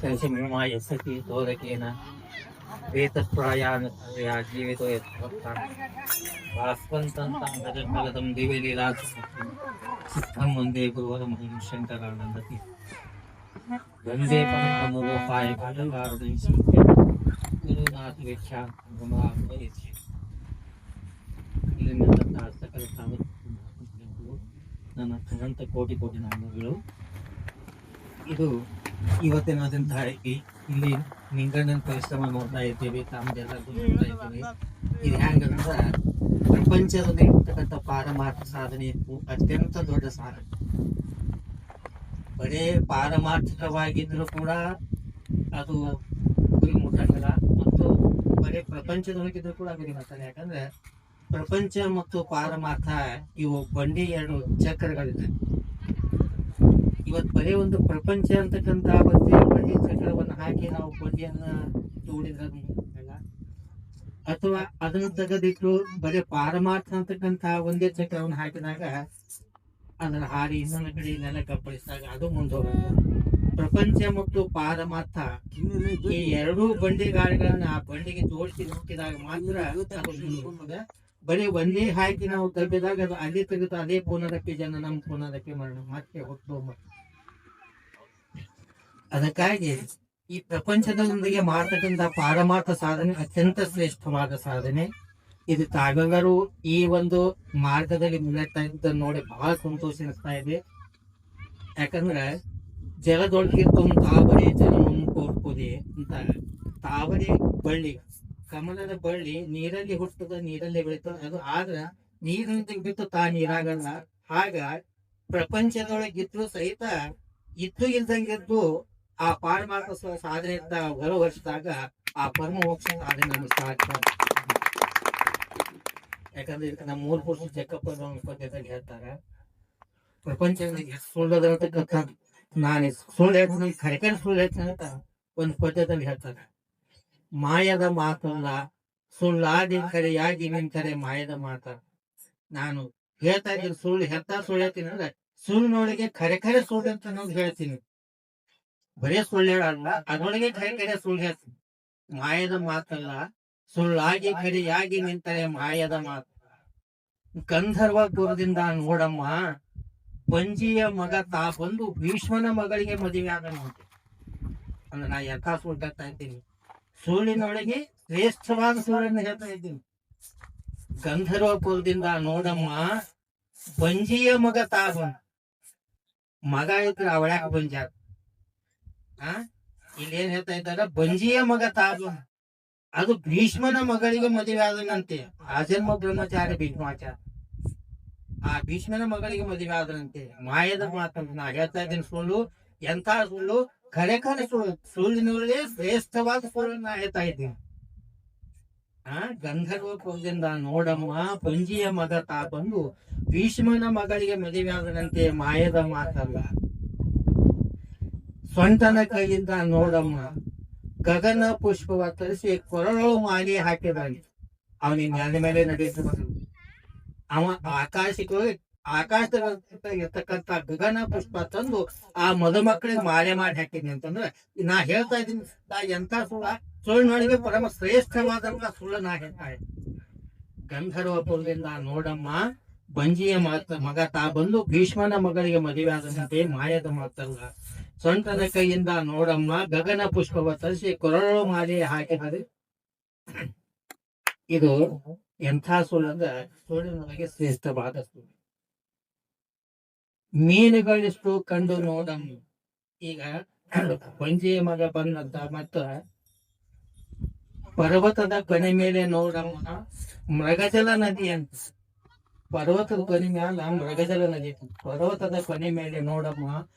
ಸಿಂಹ ಎಸತಿ ತೋರಕೇನ ವೇತಪ್ರಾಯಾನ ಯಾ ಜೀವಿತೋ ಯತ್ವತ್ತಾನ ಭಾಸ್ವಂತಂತಂ ದಿವ್ಯಲೀಲಾ ಸಿದ್ಧಂ ವಂದೇ ಗುರುವರಮಹಂ ಶಂಕರಾನಂದತಿ ವಂದೇ ಪರಮೋಪಾಯ ಕಾಲಗಾರದಂ ಗುರುನಾಥ ವಿಖ್ಯಾತ ಗುಣಾತ್ಮಯತಿ ಇಲ್ಲಿನ ಸಕಲ ಸಾಮರ್ಥ್ಯಗಳು ನನ್ನ ಅನಂತ ಕೋಟಿ ಕೋಟಿ ನಾಮಗಳು. ಇದು ಇವತ್ತಿನಾದಂತಹ ಇಲ್ಲಿ ನಿಂಗಣ್ಣನ ಪರಿಶ್ರಮ ನೋಡ್ತಾ ಇದ್ದೀವಿ, ತಾಮ್ದೆಲ್ಲರಿಗೂ ನೋಡ್ತಾ ಇದ್ದೀವಿ. ಇದು ಹೆಂಗಂದ್ರ ಪ್ರಪಂಚದಲ್ಲಿ ಇರ್ತಕ್ಕಂಥ ಪಾರಮಾರ್ಥ ಸಾಧನೆ ಅತ್ಯಂತ ದೊಡ್ಡ ಸಾಧನೆ. ಬರೇ ಪಾರಮಾರ್ಥಿಕವಾಗಿದ್ರು ಕೂಡ ಅದು ಗುರಿ ಮುಟ್ಟಂಗಿಲ್ಲ, ಮತ್ತು ಬರೇ ಪ್ರಪಂಚದೊಳಗಿದ್ರು ಕೂಡ ಗುರಿ ಮುಟ್ಟಲ್ಲ. ಯಾಕಂದ್ರೆ ಪ್ರಪಂಚ ಮತ್ತು ಪಾರಮಾರ್ಥ ಇವು ಬಂಡಿ ಎರಡು ಚಕ್ರಗಳಿದೆ. ಇವತ್ತು ಬರೀ ಒಂದು ಪ್ರಪಂಚ ಅಂತಕ್ಕಂಥ ಬಂಡಿ ಚಕ್ರವನ್ನು ಹಾಕಿ ನಾವು ಬಂಡಿಯನ್ನ ತೋಡಿದ್ರೆ ಅಥವಾ ಅದನ್ನು ತೆಗೆದಿಟ್ಟು ಬರೀ ಪಾರಮಾರ್ಥ ಅಂತಕ್ಕಂಥ ಒಂದೇ ಚಕ್ರವನ್ನು ಹಾಕಿದಾಗ ಅದರ ಹಾರಿ ಇನ್ನೊಂದು ಕಡೆ ನೆಲ ಕಪ್ಪಳಿಸಿದಾಗ ಅದು ಮುಂದೋಗಲ್ಲ. ಪ್ರಪಂಚ ಮತ್ತು ಪಾರಮಾರ್ಥ ಈ ಎರಡೂ ಬಂಡಿ ಗಾಡಿಗಳನ್ನ ಆ ಬಂಡಿಗೆ ಜೋಡಿಸಿ ನೋಡಿದಾಗ ಮಾತ್ರ ಬರೀ ಒಂದೇ ಹಾಕಿ ನಾವು ತಬ್ಬಿದಾಗ ಅದು ಅದೇ ತೆಗೆದು ಅದೇ ಪುನರಪಿ ಜನ ನಮ್ಮ ಪುನರಪಿ ಮರಣ ಮತ್ತೆ ಹೊತ್ತು. ಅದಕ್ಕಾಗಿ ಈ ಪ್ರಪಂಚದೊಂದಿಗೆ ಮಾಡ್ತಕ್ಕಂಥ ಪಾರಮಾರ್ಥ ಸಾಧನೆ ಅತ್ಯಂತ ಶ್ರೇಷ್ಠವಾದ ಸಾಧನೆ. ಇದು ತಾವೆಲ್ಲರೂ ಈ ಒಂದು ಮಾರ್ಗದಲ್ಲಿ ಮುನ್ನಡೆತಾ ಇದ್ದ ನೋಡಿ ಬಹಳ ಸಂತೋಷ ಅನಿಸ್ತಾ ಇದೆ. ಯಾಕಂದ್ರೆ ಜಲದೊಳಗೆ ತಾವರೆ ಜಲವನ್ನು ಕೋರ್ಪುದೆ ಅಂತ. ತಾವರೆ ಬಳ್ಳಿ, ಕಮಲದ ಬಳ್ಳಿ ನೀರಲ್ಲಿ ಹುಟ್ಟದ, ನೀರಲ್ಲಿ ಬೆಳೀತದ. ಅದು ಆದ್ರ ನೀರಿನ ಬಿಟ್ಟು ತಾ ನೀರಾಗಲ್ಲ. ಆಗ ಪ್ರಪಂಚದೊಳಗಿದ್ರು ಸಹಿತ ಇದ್ದು ಇಲ್ದಂಗೆದ್ದು ಆ ಪಾರಮಾರ್ಥ ಸಾಧನೆ ಹೊರವರ್ಷದಾಗ ಆ ಪರಮ ಮೋಕ್ಷ ಸಾಧನೆ ನಮ್ಗೆ ಸಾಧ್ಯ. ಯಾಕಂದ್ರೆ ಇದಕ್ಕೆ ನಮ್ಮ ಮೂಲ ಪುರುಷ ಜಕ್ಕಪ್ಪ ಪದ್ಯದಲ್ಲಿ ಹೇಳ್ತಾರೆ, ಪ್ರಪಂಚದಲ್ಲಿ ಸುಳ್ಳದಂತಕ್ಕಂಥ ನಾನು ಸುಳ್ಳು ಹೇಳ್ತೀನಿ, ಕರೆಕರೆ ಸುಳ್ಳು ಹೇಳ್ತೀನಿ ಅಂತ ಒಂದು ಪದ್ಯದಲ್ಲಿ ಹೇಳ್ತಾರೆ. ಮಾಯದ ಮಾತಲ್ಲ ಸುಳ್ಳಾದಿ ಕರೆಯಾಗಿ ನಿಂತರೆ ಮಾಯದ ಮಾತ. ನಾನು ಹೇಳ್ತಾ ಇದ್ದೀನಿ ಸುಳ್ಳು ಸುಳ್ಳು ಹೇಳ್ತೀನಿ ಅಂದ್ರೆ ಸುಳ್ಳಿನೊಳಗೆ ಕರೆ ಸುಳ್ಳು ಅಂತ ನಾವು ಹೇಳ್ತೀನಿ. ಬರೇ ಸುಳ್ಳು ಹೇಳಲ್ಲ, ಅದರೊಳಗೆ ಕರೆ ಸುಳ್ಳು ಹೇಳ್ತೀನಿ. ಮಾಯದ ಮಾತಲ್ಲ ಸುಳ್ಳಾಗಿ ಕರೆಯಾಗಿ ನಿಂತರೆ ಮಾಯದ ಮಾತು. ಗಂಧರ್ವಪುರದಿಂದ ನೋಡಮ್ಮ ಪಂಜಿಯ ಮಗ ತಾ ಬಂದು ಭೀಷ್ಮನ ಮಗಳಿಗೆ ಮದುವೆ ಆದ ನೋಡಿ. ಅಂದ್ರೆ ನಾ ಯಥಾ ಸುಳ್ಳು ಹೇಳ್ತಾ ಇದ್ದೀನಿ, ಸುಳ್ಳಿನೊಳಗೆ ಶ್ರೇಷ್ಠವಾದ ಸುಳ್ಳನ್ನು ಹೇಳ್ತಾ ಇದ್ದೀನಿ. ಗಂಧರ್ವಪುರದಿಂದ ನೋಡಮ್ಮ ಬಂಜಿಯ ಮಗ ತಾ ಬಂದು, ಮಗ ಇದ್ರೆ ಅವಳ್ಯಾಕ ಬಂಜಾರ. ಇಲ್ಲಿ ಏನ್ ಹೇಳ್ತಾ ಇದ್ದಾರೆ, ಬಂಜಿಯ ಮಗ ತಾ ಬಂದು ಅದು ಭೀಷ್ಮನ ಮಗಳಿಗೆ ಮದುವೆ ಆದನಂತೆ. ಆಜನ್ಮ ಬ್ರಹ್ಮಚಾರಿ ಭೀಷ್ಮಾಚಾರ, ಆ ಭೀಷ್ಮನ ಮಗಳಿಗೆ ಮದುವೆ ಆದನಂತೆ. ಮಾಯದ ಮಾತಂತ ನಾ ಹೇಳ್ತಾ ಇದ್ದೀನಿ ಸುಳ್ಳು. ಎಂಥ ಸುಳ್ಳು, ಕರೆ ಸುಳ್ಳು. ಸುಳ್ಳಿನೊಳಗೆ ಶ್ರೇಷ್ಠವಾದ ಸುಳ್ಳು ನಾ ಹೇಳ್ತಾ ಇದ್ದೀನಿ. ಗಂಧರ್ವಪುರದಿಂದ ನೋಡಮ್ಮ ಪಂಜಿಯ ಮಗ ತಾ ಬಂದು ಭೀಷ್ಮನ ಮಗಳಿಗೆ ಮದುವೆ ಆದನಂತೆ. ಮಾಯದ ಮಾತಲ್ಲ. ಸ್ವಂತನ ಕೈಯಿಂದ ನೋಡಮ್ಮ ಗಗನ ಪುಷ್ಪವ ತರಿಸಿ ಕೊರಳು ಮಾಲಿ ಹಾಕಿದಾನೆ. ಅವನಿಗೆ ನೆಲ ಮೇಲೆ ನಡೆಯುತ್ತ ಅವ ಆಕಾಶದ ಇರ್ತಕ್ಕಂಥ ಗಗನ ಪುಷ್ಪ ತಂದು ಆ ಮಧುಮಕ್ಕಳಿಗೆ ಮಾಲೆ ಮಾಡಿ ಹಾಕಿದ್ನಿ ಅಂತಂದ್ರೆ ನಾ ಹೇಳ್ತಾ ಇದ್ದೀನಿ. ಎಂತ ಸುಳ್ಳಿನೊಳಗೆ ಪರಮ ಶ್ರೇಷ್ಠವಾದಂತ ಸುಳ್ಳು ನಾ ಹೇಳ್ತಾ ಇದ್ದೀನಿ. ಗಂಧರ್ವಪುರದಿಂದ ನೋಡಮ್ಮ ಬಂಜಿಯ ಮಗ ತಾ ಬಂದು ಭೀಷ್ಮನ ಮಗಳಿಗೆ ಮದುವೆ ಆದಂತೆ. ಮಾಯದ ಮಾತಲ್ಲ. ಸೊಂಟದ ಕೈಯಿಂದ ನೋಡಮ್ಮ ಗಗನ ಪುಷ್ಪವ ತರಿಸಿ ಕೊರಳು ಮಾಲೆ ಹಾಕಿದರೆ. ಇದು ಎಂಥ ಸುಳ್ಳು ಅಂದ್ರೆ ಸುಳ್ಳಿನೊಳಗೆ ಶ್ರೇಷ್ಠವಾದ ಸುಳ್ಳು. ಮೀನುಗಳಿಷ್ಟು ಕಂಡು ನೋಡಮ್ಮ. ಈಗ ಪಂಜಿಯ ಮಗ ಬಂದಂತ ಮತ್ತ ಪರ್ವತದ ಕೊನೆ ಮೇಲೆ ನೋಡಮ್ಮ ಮೃಗಜಲ ನದಿ ಅಂತ. ಪರ್ವತದ ಕೊನೆ ಮ್ಯಾಲ ಮೃಗಜಲ ನದಿ. ಪರ್ವತದ ಕೊನೆ ಮೇಲೆ ನೋಡಮ್ಮ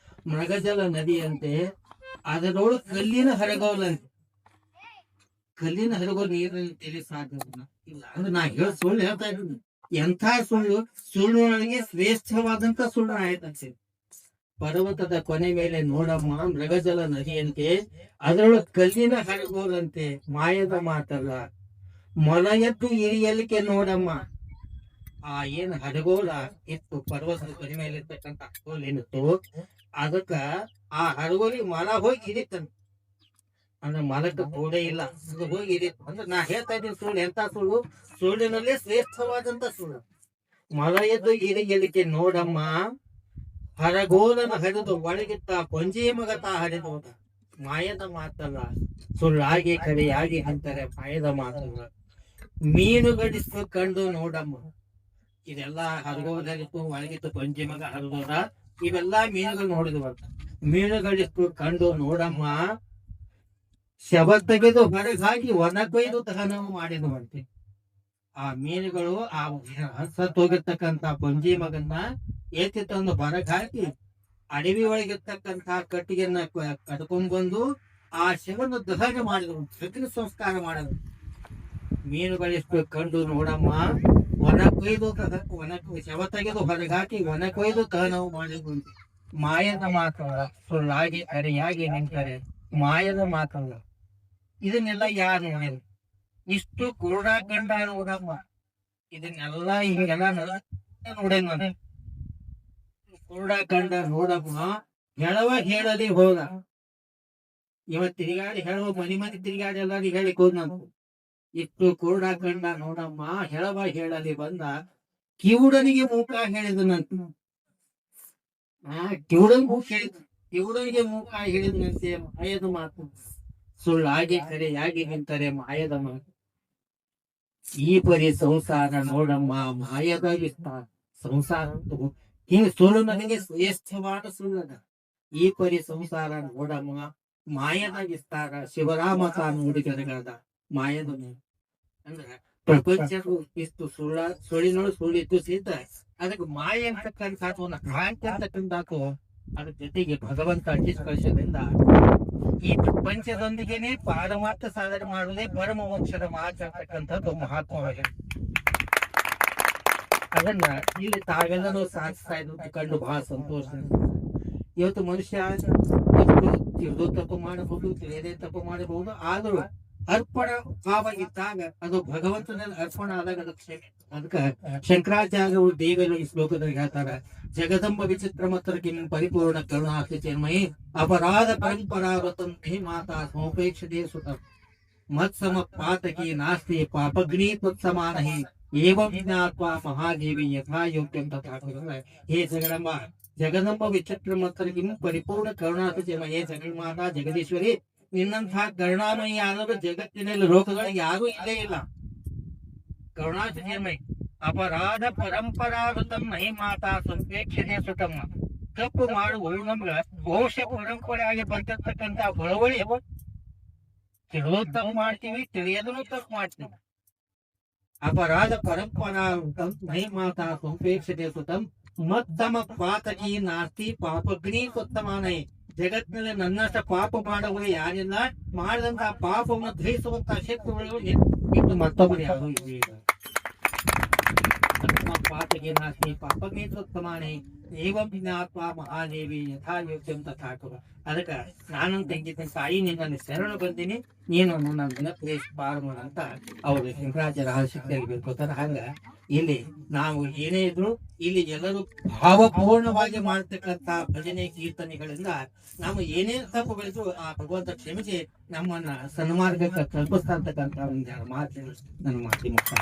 ಮೃಗಜಲ ನದಿಯಂತೆ. ಅದರೊಳಗೆ ಕಲ್ಲಿನ ಹರಗೋಲಂತೆ. ಕಲ್ಲಿನ ಹರಗೋಲು ನೀರಲ್ಲಿ ತೆಲಿ ಸಾಧ್ಯ ಇಲ್ಲ. ಅಂದ್ರೆ ನಾ ಸುಳ್ಳು ಹೇಳ್ತಾ ಇದ್ದೀನಿ. ಎಂಥ ಸುಳ್ಳು, ಸುಳ್ಳಿನೊಳಗೆ ಶ್ರೇಷ್ಠವಾದಂತ ಸುಳ್ಳು ಆಯ್ತಂತೆ. ಪರ್ವತದ ಕೊನೆ ಮೇಲೆ ನೋಡಮ್ಮ ಮೃಗಜಲ ನದಿಯಂತೆ. ಅದರೊಳಗೆ ಕಲ್ಲಿನ ಹರಗೋಲಂತೆ. ಮಾಯದ ಮಾತಲ್ಲ. ಮೊಲ ಎದ್ದು ಹಿರಿಯಲಿಕ್ಕೆ ನೋಡಮ್ಮ. ಆ ಏನ್ ಹಡಗೋಲ ಇತ್ತು, ಪರ್ವತದ ಕೊನೆ ಮೇಲೆ ಇರ್ತಕ್ಕಂಥ ಹಡಗೋಲ್ ಏನಿತ್ತು, ಅದಕ್ಕ ಆ ಹಡಗೋಲಿಗೆ ಮೊಲ ಹೋಗಿ ಹಿಡಿತಂತೆ. ಅಂದ್ರೆ ಮಲಕ್ಕೆ ತೋಡೆ ಇಲ್ಲ. ಅದು ಹೋಗಿ ಅಂದ್ರೆ ನಾ ಹೇಳ್ತಾ ಇದ್ದೀನಿ ಸುಳ್ಳು. ಎಂತ ಸುಳ್ಳು? ಸುಳ್ಳಿನಲ್ಲೇ ಶ್ರೇಷ್ಠವಾದಂತ ಸುಳ್ಳು. ಮಲ ಎದ್ದು ಇರಿಗೆಲಿಕೆ ನೋಡಮ್ಮ, ಹರಗೋಲನ ಹರಿದು ಒಳಗಿತ್ತ ಪಂಜಿ ಮಗತ ಹರಿದು. ಮಾಯದ ಮಾತಲ್ಲ, ಸುಳ್ಳಾಗಿ ಕರೆಯಾಗಿ ಅಂತಾರೆ. ಮಾಯದ ಮಾತಲ್ಲ. ಮೀನುಗಡಿಸ್ತು ಕಂಡು ನೋಡಮ್ಮ. ಇದೆಲ್ಲ ಹರಗೋದರಿತ್ತು, ಒಳಗಿತ್ತು ಪಂಜಿ ಮಗ ಹರಿದೋದ, ಇವೆಲ್ಲಾ ಮೀನುಗಳು ನೋಡಿದ್ವಂತ. ಮೀನುಗಳಿಸ್ತು ಕಂಡು ನೋಡಮ್ಮ, ಶವ ತೆಗೆದು ಹೊರಗಾಗಿ ಒಣ ಕೊಯ್ದು ದಹನ ಮಾಡಿದವಂತೆ. ಆ ಮೀನುಗಳು ಆ ಸತ್ತೋಗಿರ್ತಕ್ಕಂತ ಪಂಜಿ ಮಗನ್ನ ಎತ್ತಿ ತಂದು ಹೊರಗೆ ಹಾಕಿ ಅಡವಿ ಒಳಗಿರ್ತಕ್ಕಂತ ಕಟ್ಟಿಗೆಯನ್ನ ಕಡ್ಕೊಂಡ್ ಬಂದು ಆ ಶವನ ದಹನ ಮಾಡಿದ್ರು, ಸಕಲ ಸಂಸ್ಕಾರ ಮಾಡಿದ್ರು. ಮೀನುಗಳೆಷ್ಟು ಕಂಡು ನೋಡಮ್ಮ, ಒಣ ಕೊಯ್ದು ಶವ ತೆಗೆದು ಹೊರಗೆ ಹಾಕಿ ಒಣ ಕೊಯ್ದು ದಹನ ಮಾಡಿದ್ರು. ಮಾಯದ ಮಾತಲ್ಲ, ಸುಳ್ಳಾಗಿ ಅರಿಯಾಗಿ ನಿಂತರೆ ಮಾಯದ ಮಾತಲ್ಲ. ಇದನ್ನೆಲ್ಲ ಯಾರು ನೋಡಿದ್ರು? ಇಷ್ಟು ಕುರುಡ ಕಂಡ ನೋಡಮ್ಮ. ಇದನ್ನೆಲ್ಲ ಹಿಂಗೆಲ್ಲ ನೋಡೇ ನಾನು. ಕುರುಡ ಕಂಡ ನೋಡಮ್ಮ, ಹೇಳವ ಹೇಳದೆ ಹೋದ. ಇವತ್ ತಿರುಗಾಡಿ ಹೇಳುವ ಮನಿ ತಿರುಗಾಡಿ ಎಲ್ಲಾರು ಹೇಳಿಕ್ ಹೋದ್ ನಾನು. ಇಷ್ಟು ಕುರುಡ ಕಂಡ ನೋಡಮ್ಮ, ಹೇಳವ ಹೇಳದೆ ಬಂದ, ಕಿವುಡನಿಗೆ ಮೂಕ ಹೇಳಿದನಂತ. ಕಿವುಡನಿಗೆ ಮೂಕ ಹೇಳಿದನಂತೆ. ಮಾಯದ ಮಾತು, ಸುಳ್ಳಾಗಿ ಕರೆಯಾಗಿ ನಿಂತರೆ ಮಾಯದ ಮಾತು. ಈ ಪರಿ ಸಂಸಾರ ನೋಡಮ್ಮ, ಮಾಯದ ವಿಸ್ತಾರ. ಸಂಸಾರ ಹಿಂಗ ಸುಳ್ಳು ನನಗೆ ಶ್ರೇಷ್ಠವಾದ ಸುಳ್ಳದ. ಈ ಪರಿ ಸಂಸಾರ ನೋಡಮ್ಮ, ಮಾಯದ ವಿಸ್ತಾರ. ಶಿವರಾಮ ತಾನು ಹುಡುಗರಗಾದ ಮಾಯದ ಅಂದ್ರ ಪ್ರಪಂಚ ಇಷ್ಟು ಸುಳ್ಳಿನೊಳು ಸುಳ್ಳಿತ್ತು ಸಿದ್ಧ. ಅದಕ್ಕೆ ಮಾಯ ಅಂತಕ್ಕಂಥದ್ದು ಒಂದು ಕ್ರಾಂತಿ ಅಂತಕ್ಕಂಥದ್ದು. ಅದ್ರ ಜೊತೆಗೆ ಭಗವಂತ ಅಂಟಿಸಿ ಕಳಿಸೋದ್ರಿಂದ ಈ ಪ್ರಪಂಚದೊಂದಿಗೆನೆ ಪಾರಮಾರ್ಥ ಸಾಧನೆ ಮಾಡುವುದೇ ಪರಮ ಮೋಕ್ಷದ ಮಾರ್ಗ ಅಂತಕ್ಕಂಥದ್ದು ಮಹಾತ್ಮವಾಗಿ ಅದನ್ನ ಇಲ್ಲಿ ತಾವೆಲ್ಲರೂ ಸಾಧಿಸ್ತಾ ಇದ್ದು ಕಂಡು ಬಹಳ ಸಂತೋಷ. ಇವತ್ತು ಮನುಷ್ಯ ತಿಳಿದು ತಪ್ಪು ಮಾಡಬಹುದು, ತಿಳಿಯದೇ ತಪ್ಪು ಮಾಡಬಹುದು. ಆದರೂ ಅರ್ಪಣ ಭಾವ ಇದ್ದಾಗ ಅದು ಭಗವಂತನಲ್ಲಿ ಅರ್ಪಣ ಆದಾಗ ಅದು ಕ್ಷಮೆ. ಅದಕ್ಕೆ ಶಂಕರಾಚಾರ್ಯರು ದೇವರು ಈ ಶ್ಲೋಕದಲ್ಲಿ ಹೇಳ್ತಾರೆ, ಜಗದಂಬ ವಿಚಿತ್ರ ಮತ್ರ ಕಿಂ ಪರಿಪೂರ್ಣ ಕರುಣಾಸ್ತಿ ಚಿನ್ಮಯಿ ಅಪರಾಧ ಪರಂಪರಾವತಂ ಹೇ ಮಾತಾ ಸಮೋಪೇಕ್ಷತೆ ಸುತ ಮತ್ಸಮ ಪಾತಕಿ ನಾಸ್ತಿ ಪಾಪಗ್ನಿ ತತ್ಸಮಾನಹಿ ಏವಂ ಜ್ಞಾತ್ವಾ ಮಹಾದೇವಿ ಯಥಾ ಯೋಗ್ಯಂ ತಥಾ ಕುರು. ಹೇ ಜಗದಂಬ, ಜಗದಂಬ ವಿಚಿತ್ರ ಮತ್ರ ಕಿಂ ಪರಿಪೂರ್ಣ ಕರುಣಾಸ್ತಿ ಚಿನ್ಮಯಿ. ಹೇ ಜಗನ್ಮಾತಾ ಜಗದೀಶ್ವರಿ, ನಿನ್ನಂತಹ ಕರುಣಾಮಯಿ ಆದರೂ ಜಗತ್ತಿನಲ್ಲಿ ಲೋಕಗಳಿಗೆ ಯಾರೂ ಇಲ್ಲೇ ಇಲ್ಲ. ಕರುಣಾಚಿನ್ಮಯಿ ಅಪರಾಧ ಪರಂಪರಾಗತಂ ನಹಿ ಮಾತಾ ಸಂಪೇಕ್ಷತೆ ಸುತಮ್ಮ. ತಪ್ಪು ಮಾಡುವುದು ನಮ್ಗ ವಂಶ ಪರಂಪರೆಯಾಗಿ ಬಂದಿರ್ತಕ್ಕಂಥ ಬಳುವಳಿ. ತಿಳಿದು ತಪ್ಪು ಮಾಡ್ತೀವಿ, ತಿಳಿಯದೂ ತಪ್ಪು ಮಾಡ್ತೀವಿ. ಅಪರಾಧ ಪರಂಪರಾಗತಂ ನಹಿ ಮಾತಾ ಸಂಪೇಕ್ಷತೆ ಸುತಂ ಮತ್ತಮ ಪಾತಕಿ ನಾಸ್ತಿ ಪಾಪಗ್ನಿ ಸ್ವತ್ತಮಾನೈ. ಜಗತ್ತಿನಲ್ಲಿ ನನ್ನಷ್ಟ ಪಾಪ ಮಾಡುವ ಯಾರಿಲ್ಲ. ಮಾಡಿದಂತಹ ಪಾಪವನ್ನು ಗ್ರಹಿಸುವಂತಹ ಶಕ್ತಿಗಳು ಇನ್ನು ಮತ್ತೊಬ್ಬರು ಯಾರು ಇಲ್ಲ. ಪಾತಗೆ ನಾಸ್ತಿ ಪಾಪಗೆ ಸಮಾನೆ ಏವಂ ಜ್ಞಾತ್ವಾ ಮಹಾದೇವಿ ಯಥಾ ಯೋಗ್ಯಂ ತಥಾ ಕುರು. ಅದಕ್ಕೆ ನಾನಂತ ಹೆಂಗಿದ್ದೇನೆ ತಾಯಿ, ನಿನ್ನ ಶರಣ ಬಂದಿನಿ, ನೀನು ನನ್ನ ಪಾರು ಅಂತ ಅವರು ಶಂಕರಾಚಾರ್ಯ ರಹಸ್ಯಕ್ಕೆ ಬೇಕೋತಾರ. ಹಂಗ ಇಲ್ಲಿ ನಾವು ಏನೇ ಇದ್ರು ಇಲ್ಲಿ ಎಲ್ಲರೂ ಭಾವಪೂರ್ಣವಾಗಿ ಮಾಡ್ತಕ್ಕಂಥ ಭಜನೆ ಕೀರ್ತನೆಗಳಿಂದ ನಾವು ಏನೇ ತಪ್ಪುಗಳಿದ್ರು ಆ ಭಗವಂತ ಕ್ಷಮಿಸಿ ನಮ್ಮನ್ನ ಸನ್ಮಾರ್ಗಕ್ಕೆ ತಲುಪಿಸ್ತಾ ಇರ್ತಕ್ಕಂಥ ಒಂದು ಮಾತು ನನ್ನ ಮಾತಿ ಮುಖ್ಯ.